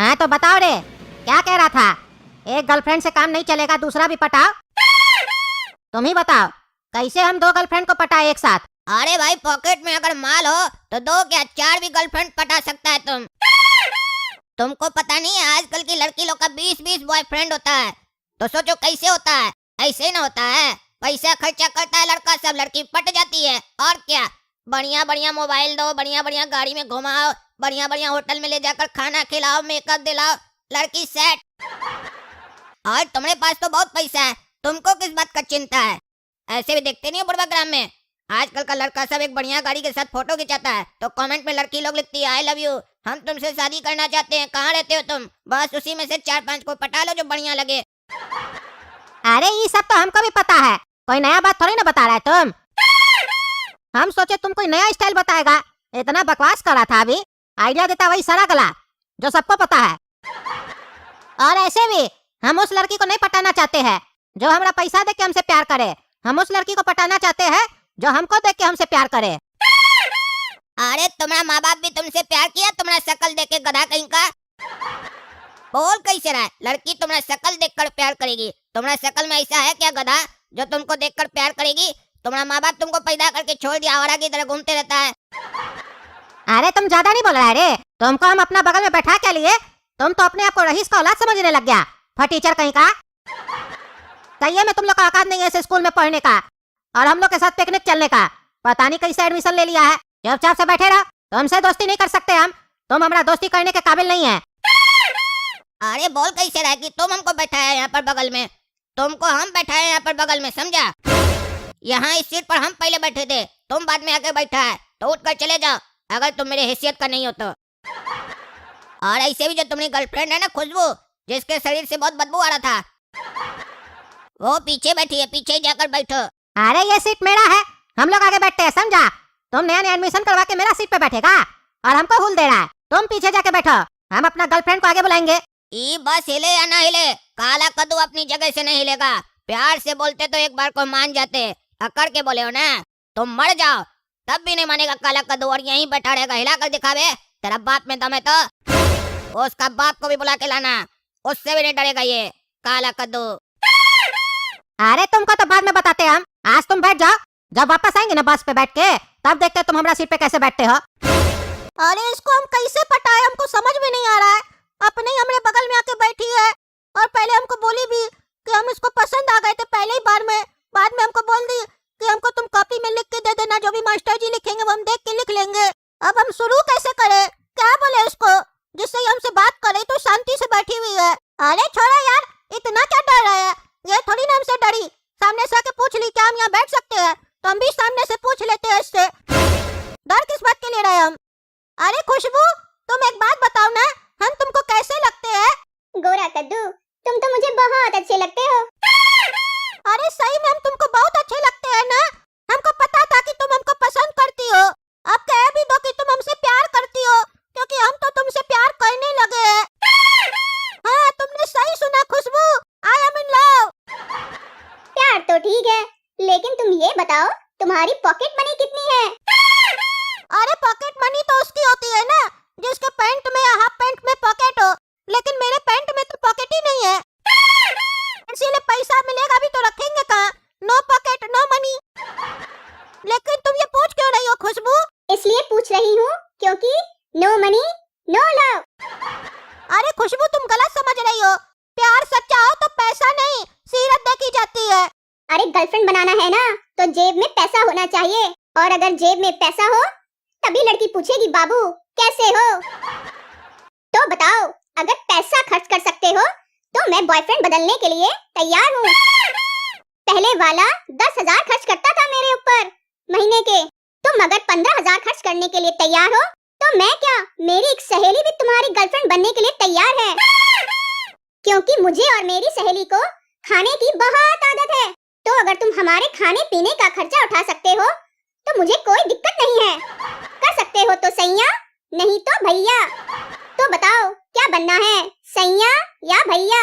हाँ तो बताओ रे, क्या कह रहा था? एक गर्लफ्रेंड से काम नहीं चलेगा, दूसरा भी पटाओ। तुम ही बताओ, कैसे हम 2 गर्लफ्रेंड को पटाए एक साथ? अरे भाई, पॉकेट में अगर माल हो तो 2 क्या 4 भी गर्लफ्रेंड पटा सकता है तुमको पता नहीं है आजकल की लड़की लोग का 20-20 बॉयफ्रेंड होता है। तो सोचो कैसे होता है। ऐसे ना होता है, पैसा खर्चा करता है लड़का, सब लड़की पट जाती है। और क्या, बढ़िया बढ़िया मोबाइल दो, बढ़िया बढ़िया गाड़ी में घुमाओ, बढ़िया बढ़िया होटल में ले जाकर खाना खिलाओ, मेकअप दिलाओ, लड़की सेट। और तुम्हारे पास तो बहुत पैसा है, तुमको किस बात का चिंता है? ऐसे भी देखते नहीं हो बुढ़वा ग्राम में, आजकल का लड़का सब एक बढ़िया गाड़ी के साथ फोटो खिंचाता है तो कमेंट में लड़की लोग लिखती है आई लव यू, हम तुमसे शादी करना चाहते हैं, कहाँ रहते हो तुम? बस उसी में से 4-5 को पटा लो जो बढ़िया लगे। अरे ये सब तो हमको भी पता है, कोई नया बात थोड़ी ना बता रहा है तुम। हम सोचे तुम कोई नया स्टाइल बताएगा, इतना बकवास कर रहा था। अभी आइडिया देता वही सारा गला जो सबको पता है। और ऐसे भी हम उस लड़की को नहीं पटाना चाहते हैं जो हमारा पैसा दे के हमसे प्यार करे, हम उस लड़की को पटाना चाहते हैं जो हमको देख के हमसे प्यार करे। अरे तुम्हारा माँ बाप भी तुमसे प्यार किया तुम्हारा शक्ल देख के, गधा कहीं का? बोल कैसे रहा है? लड़की तुम्हारा शक्ल देखकर प्यार करेगी? तुम्हारा शक्ल में ऐसा है क्या गधा जो तुमको देखकर प्यार करेगी? तुम्हारा माँ बाप तुमको पैदा करके छोड़ दिया, आवारा की तरह घूमते रहता है। अरे तुम ज्यादा नहीं बोल रहा है रे, तुमको हम अपना बगल में बैठा के लिए तुम तो अपने आप को रईस का औलाद समझने लग गया, फटीचर कहीं का। सही में तुम लोग का औकात नहीं है ऐसे स्कूल में पढ़ने का और हम लोग के साथ पिकनिक चलने का। पता नहीं कैसे एडमिशन ले लिया है, चुपचाप से बैठे रहो, तुमसे दोस्ती नहीं कर सकते हम, तुम हमारा दोस्ती करने के काबिल नहीं है। अरे बोल कैसे रहा है कि तुम हमको बैठाया यहाँ पर बगल में, तुमको हम बैठाए यहाँ पर बगल में, समझा? यहाँ इस सीट पर हम पहले बैठे थे, तुम बाद में आके बैठा है, तो उठकर चले जाओ अगर तुम मेरे हैसियत का नहीं हो तो। और ऐसे भी जो तुम्हारी गर्लफ्रेंड है ना खुशबू, जिसके शरीर से बहुत बदबू आ रहा था, वो पीछे बैठी है, पीछे जाकर बैठो। अरे ये सीट मेरा है, हम लोग आगे बैठते हैं, समझा? तुम नया नया एडमिशन करवा के मेरा सीट पे बैठेगा और हमको भूल दे रहा है। तुम पीछे जाके बैठो, हम अपना गर्लफ्रेंड को आगे बुलाएंगे। ई बस हिले या ना हिले, काला कद्दू अपनी जगह से नहीं हिलेगा। प्यार से बोलते तो एक बार को मान जाते, अकड़ के बोले हो ना तुम मर जाओ तब भी नहीं मानेगा काला कद्दू, और यहीं बैठा रहेगा। हिला कर दिखावे, तेरा बाप में दम है तो उसका बाप को भी बुला के लाना, उससे भी नहीं डरेगा ये काला कद्दू। अरे तुमको तो बाद में बताते हम, आज तुम बैठ जाओ, जब वापस आएंगे ना बस पे बैठ के तब देखते तुम हमारा सीट पे कैसे बैठते हो। अरे इसको हम कैसे पटाए, हमको समझ में नहीं आ रहा है। अपने ही हमारे बगल में आके बैठी है और पहले हमको बोली भी कि हम इसको पसंद आ गए थे पहले ही बार में, बाद में हमको बोल दी कि हमको तुम कॉपी में लिख के दे देना, जो भी मास्टर जी लिखेंगे वो हम देख के लिख लेंगे। अब हम शुरू कैसे करें, क्या बोले उसको जिससे हमसे बात करे तो शांति से बैठी हुई है। अरे छोड़ो यार, इतना क्या डर रहा है, ये थोड़ी ना हमसे डरी, सामने से आके पूछ ली क्या हम यहाँ बैठ सकते हैं तो हम भी सामने से पूछ लेते हैं इससे। डर किस बात के लिए रहे हम? अरे खुशबू तुम एक बात बताओ ना, हम तुमको कैसे लगते हैं? गोरा कद्दू, तुम तो मुझे बहुत अच्छे लगते हो। अरे सही में हम तुमको बहुत अच्छे लगते हैं ना, हमको पता था कि तुम हमको पसंद करती हो। अब कह भी दो कि तुम हमसे प्यार करती हो, क्योंकि हम तो तुमसे प्यार करने लगे हैं। हाँ तुमने सही सुना खुशबू, आई एम इन लव। प्यार तो ठीक है, लेकिन तुम ये बताओ तुम्हारी पॉकेट मनी कितनी है? अरे पॉकेट मनी तो उसकी होती है ना जिसके पैंट में या हाफ पैंट में पॉकेट हो, लेकिन मेरे पैंट में तो पॉकेट ही नहीं है, इसीलिए पैसा मिलेगा भी तो रखेंगे कहाँ? No pocket no money. लेकिन तुम ये पूछ क्यों रही हो खुशबू? इसलिए पूछ रही हूँ क्योंकि नो मनी नो लव। अरे खुशबू तुम गलत समझ रही हो, प्यार सच्चा हो तो पैसा नहीं सीरत देखी जाती है। अरे गर्लफ्रेंड बनाना है ना तो जेब में पैसा होना चाहिए, और अगर जेब में पैसा हो तभी लड़की पूछेगी बाबू कैसे हो। तो बताओ, अगर पैसा खर्च कर सकते हो तो मैं बॉयफ्रेंड बदलने के लिए तैयार हूँ। पहले वाला 10,000 खर्च करता था मेरे ऊपर महीने के, तुम अगर 15,000 खर्च करने के लिए तैयार हो तो मैं क्या, मेरी एक सहेली भी तुम्हारी गर्लफ्रेंड बनने के लिए तैयार है, क्योंकि मुझे और मेरी सहेली को खाने की बहुत आदत है। तो अगर तुम हमारे खाने पीने का खर्चा उठा सकते हो तो मुझे कोई दिक्कत नहीं है, कर सकते हो तो सैया नहीं तो भैया। तो बताओ क्या बनना है, सैया या भैया?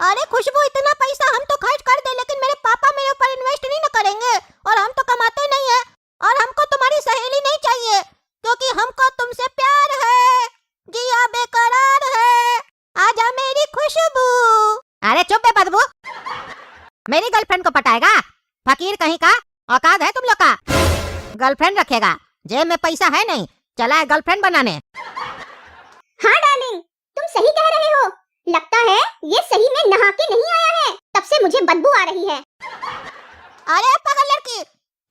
अरे खुशबू इतना पैसा हम तो खर्च कर दे, लेकिन मेरे पापा मेरे ऊपर इन्वेस्ट नहीं न करेंगे, और हम तो कमाते नहीं है, और हमको तुम्हारी सहेली नहीं चाहिए क्योंकि हमको तुमसे प्यार है, जिया बेकरार है। मेरी गर्लफ्रेंड को पटाएगा? फकीर कहीं का, औकात है तुम लोग का? गर्लफ्रेंड रखेगा, जेब में पैसा है नहीं, चला है गर्लफ्रेंड बनाने। हाँ डार्लिंग, तुम सही कह रहे हो। लगता है ये सही में नहा के नहीं आया है, तब से मुझे बदबू आ रही है। अरे पागल लड़की,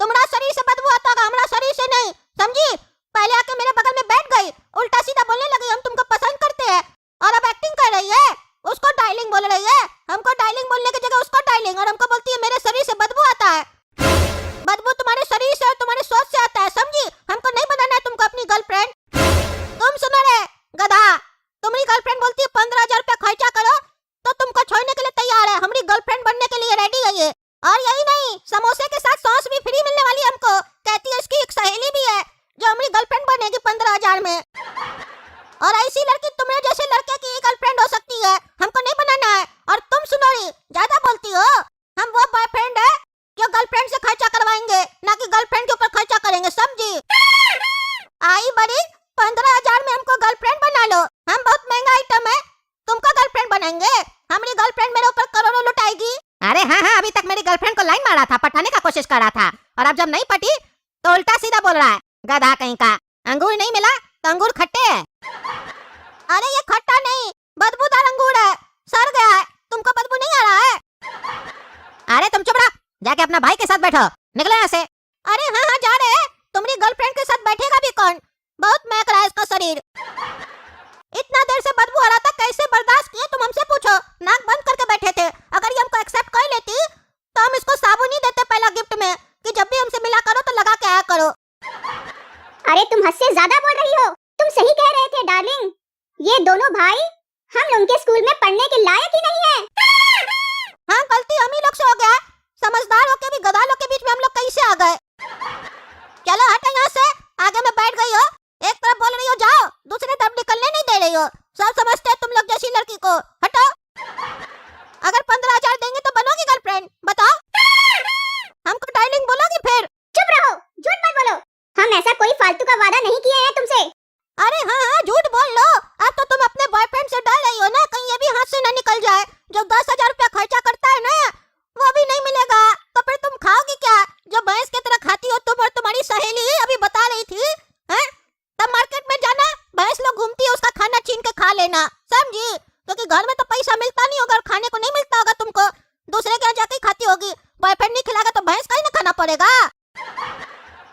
तुम्हारा शरीर से बदबू आता होगा, हमारा शरीर से नहीं, समझी? पहले आके मेरे बगल में बैठ गई, उल्टा सीधा बोलने लगी हम तुमको पसंद करते हैं, और अब एक्टिंग कर रही है, उसको डार्लिंग बोल रही है। हमको डार्लिंग बोलने की जगह उसको डार्लिंग, और हमको बोलती है मेरे शरीर से बदबू आता है। बदबू तुम्हारे शरीर से और तुम्हारे सोच से आता है, समझी? हमको नहीं बनाना है तुमको अपनी गर्लफ्रेंड। तुम सुनो रे गधा, तुम्हारी गर्लफ्रेंड बोलती है 15,000 रुपया खर्चा करो तो तुमको छोड़ने के लिए तैयार है, हमारी गर्लफ्रेंड बनने के लिए रेडी है ये। और यही नहीं, समोसे के साथ सॉस भी फ्री मिलने वाली है हमको। कहती है इसकी एक सहेली भी है जो हमारी गर्लफ्रेंड बनेगी 15,000 में। और ऐसी लड़की तुम्हारे जैसे लड़के की गर्लफ्रेंड हो सकती है, हमको नहीं बनाना है। और तुम सुनो रे, ज्यादा बोलती हो, हम वो बॉयफ्रेंड है जो गर्लफ्रेंड से खर्चा करवाएंगे, ना कि गर्लफ्रेंड के ऊपर खर्चा करेंगे, समझी? आई बड़ी 15,000 में हमको गर्लफ्रेंड बना लो, हम बहुत महंगा आइटम है, तुमको गर्लफ्रेंड बनाएंगे, हमारी गर्लफ्रेंड मेरे ऊपर करोड़ों लुटाएगी। अरे हाँ हाँ, अभी तक मेरी गर्लफ्रेंड को लाइन मारा था, पटाने का कोशिश कर रहा था, और अब जब नहीं पटी तो उल्टा सीधा बोल रहा है, गधा कहीं का। अंगूर नहीं मिला तो अंगूर खट्टे है। अरे ये खट्टा नहीं, बदबूदार अंगूर है, सड़ गया है, तुमको बदबू नहीं आ रहा है? अरे तुम चुप रहो, जाके अपना भाई के साथ बैठो, निकलो यहाँ से। अरे हाँ हाँ जा रहे हैं, तुम्हारी गर्लफ्रेंड के साथ बैठेगा भी कौन? बहुत महक रहा है इसका शरीर। इतना देर से बदबू आ रहा था, कैसे बर्दाश्त किए तुम हमसे पूछो, नाक बंद करके बैठे थे। अगर ये हमको एक्सेप्ट कर लेती तो हम इसको साबुन ही देते पहला गिफ्ट में, कि जब भी हमसे मिला करो तो लगा के आया करो। अरे तुम हद से ज्यादा बोल रही हो, तुम सही कह रहे थे डार्लिंग, ये दोनों भाई हम लोग के स्कूल में पढ़ने के लायक ही नहीं है। हाँ गलती हम ही लोग से हो गया, समझदार होके भी गधा लोग के बीच में हम लोग कैसे आ गए। चलो हटो यहाँ से, आगे में बैठ गई हो, एक तरफ बोल रही हो जाओ, दूसरी तरफ निकलने नहीं दे रही हो। सब समझते हैं तुम लोग जैसी लड़की को, हटो। अगर 15,000 देंगे तो बनोगी गर्लफ्रेंड, बताओ? हमको डार्लिंग बोलोगी फिर? चुप रहो, झूठ मत बोलो, हम ऐसा कोई फालतू का वादा नहीं किए हैं तुमसे। अरे हाँ हाँ झूठ बोल लो, अब तो तुम अपने बॉयफ्रेंड से डर रही हो ना, कहीं ये भी हाथ से ना निकल जाए। जो 10,000 रुपया खर्चा करता है ना, वो भी नहीं मिलेगा, तो फिर तुम खाओगी क्या? जो भैंस की तरह खाती हो तुम और तुम्हारी सहेली अभी बता रही थी, हैं? तब मार्केट में जाना, भैंस लोग घूमती है, उसका खाना छीन के खा लेना, समझी? क्योंकि घर में तो पैसा मिलता नहीं होगा और खाने को नहीं मिलता होगा तुमको, दूसरे के यहाँ जाके खाती होगी। बॉयफ्रेंड नहीं खिलाएगा तो भैंस का ही ना खाना पड़ेगा।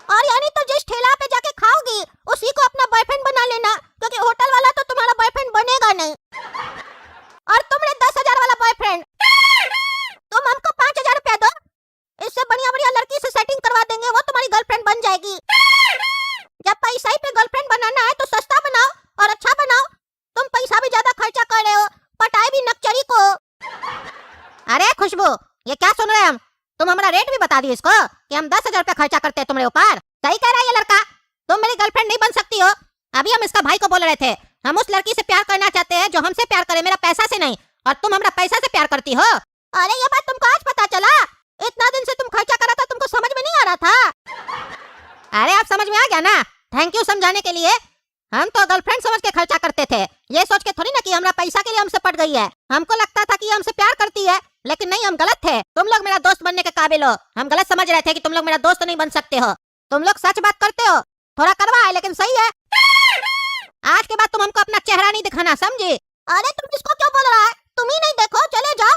और यानी तो जिस ठेला पे जाके खाओगी उसी को अपना बॉयफ्रेंड बना लेना, क्योंकि होटल वाला तो तुम्हारा बॉयफ्रेंड बनेगा नहीं। और तुमने 10,000 वाला बॉयफ्रेंड, तुम हमको 5,000 रुपया दो, इससे बढ़िया बढ़िया लड़की से सेटिंग करवा देंगे, वो तुम्हारी गर्लफ्रेंड बन जाएगी। जब पैसा ही पे गर्लफ्रेंड बनाना है तो सस्ता बनाओ और अच्छा बनाओ, तुम पैसा भी ज्यादा खर्चा कर रहे हो, पटाई भी नकचरी को। अरे खुशबू, ये क्या सुन रहे हैं हम? तुम हमारा रेट भी बता दी इसको कि हम 10,000 रुपया खर्चा करते हैं तुम्हारे ऊपर। सही कह रहा है ये लड़का, तुम मेरी गर्लफ्रेंड नहीं बन सकती हो। अभी हम इसका भाई को बोल रहे थे, हम उस लड़की से प्यार करना चाहते हैं जो हमसे प्यार करे, मेरा पैसा से नहीं, और तुम हमारा पैसा से प्यार करती हो। अरे ये बात तुमको आज पता चला? इतना दिन से तुम खर्चा कर रहा था, तुमको समझ में नहीं आ रहा था? अरे अब समझ में आ गया ना, थैंक यू समझाने के लिए। हम तो गर्लफ्रेंड समझ के खर्चा करते थे, ये सोच के थोड़ी ना कि हमारा पैसा के लिए हमसे पट गई है। हमको लगता था कि हमसे प्यार करती है, लेकिन नहीं, हम गलत थे। तुम लोग मेरा दोस्त बनने के काबिल हो, हम गलत समझ रहे थे कि तुम लोग मेरा दोस्त नहीं बन सकते हो। तुम लोग सच बात करते हो, थोड़ा कड़वा है लेकिन सही है। आज के बाद तुम हमको अपना चेहरा नहीं दिखाना, समझी? अरे तुम इसको क्यों बोल रहा है? तुम ही नहीं देखो, चले जाओ,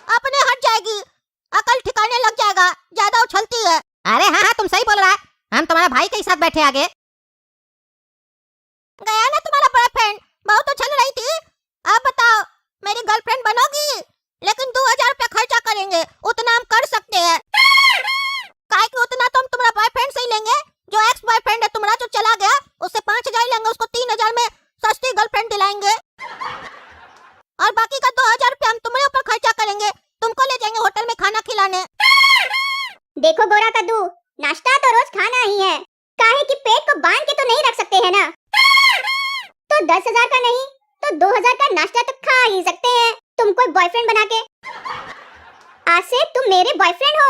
अपने हट जाएगी, अकल ठिकाने लग जाएगा, ज्यादा उछलती है। अरे हाँ हाँ तुम सही बोल रहा है, हम तुम्हारा भाई के साथ बैठे आगे। गया ना तुम्हारा बॉयफ्रेंड, बहुत उछल रही थी, अब बताओ मेरी गर्लफ्रेंड बनोगी? लेकिन 2,000 रुपया खर्चा करेंगे, उतना हम कर सकते हैं। काहे कि उतना तो हम तुम्हारा बॉयफ्रेंड से ही लेंगे, जो एक्स बॉयफ्रेंड है तुम्हारा जो चला गया, उससे 5,000 लेंगे, उसको 3,000 में सस्ती गर्लफ्रेंड दिलाएंगे, और बाकी का 2,000 रुपया हम तुम्हारे ऊपर खर्चा करेंगे, तुमको ले जाएंगे होटल में खाना खिलाने। देखो गोरा कद्दू, नाश्ता तो रोज खाना ही है, काहे कि पेट को बांध के तो नहीं रख सकते हैं ना। तो 10,000 का नहीं तो 2,000 का नाश्ता तो खा ही सकते हैं, तुम कोई बॉयफ्रेंड बना के। आज से तुम मेरे बॉयफ्रेंड हो,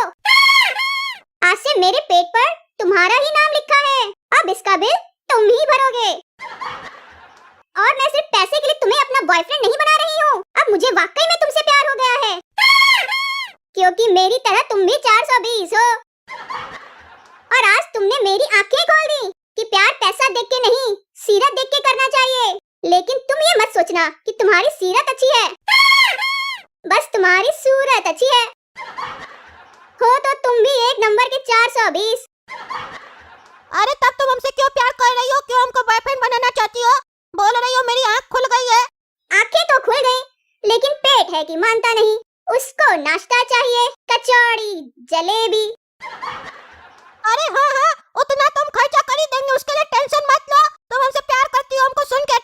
आज से मेरे पेट पर तुम्हारा ही नाम लिखा है, अब इसका बिल तुम ही भरोगे। और मैं सिर्फ पैसे के लिए तुम्हें अपना बॉयफ्रेंड नहीं बना रही हूँ, अब मुझे वाकई में तुमसे प्यार हो गया है। मेरी तरह तुम भी 420 हो। और आज तुमने मेरी आंखें खोल दी कि प्यार पैसा देख के नहीं, सीरत देख के करना चाहिए। लेकिन तुम ये मत सोचना कि तुम्हारी सीरत अच्छी है, बस तुम्हारी सूरत अच्छी है। हो तो तुम भी एक नंबर के 420। अरे तब तुम हमसे क्यों प्यार कर रही हो, क्यों हमको बॉयफ्रेंड बनाना चाहती हो? बोल रही हो मेरी आँख खुल गई है। आंखें तो खुल गई, लेकिन पेट है कि मानता नहीं। उसको नाश्ता चाहिए, कचौड़ी, जलेबी। अरे हाँ हाँ, उतना तुम खर्चा कर ही देंगे, उसके लिए टेंशन मत लो। तुम हमसे प्यार करती हो, हमको सुन के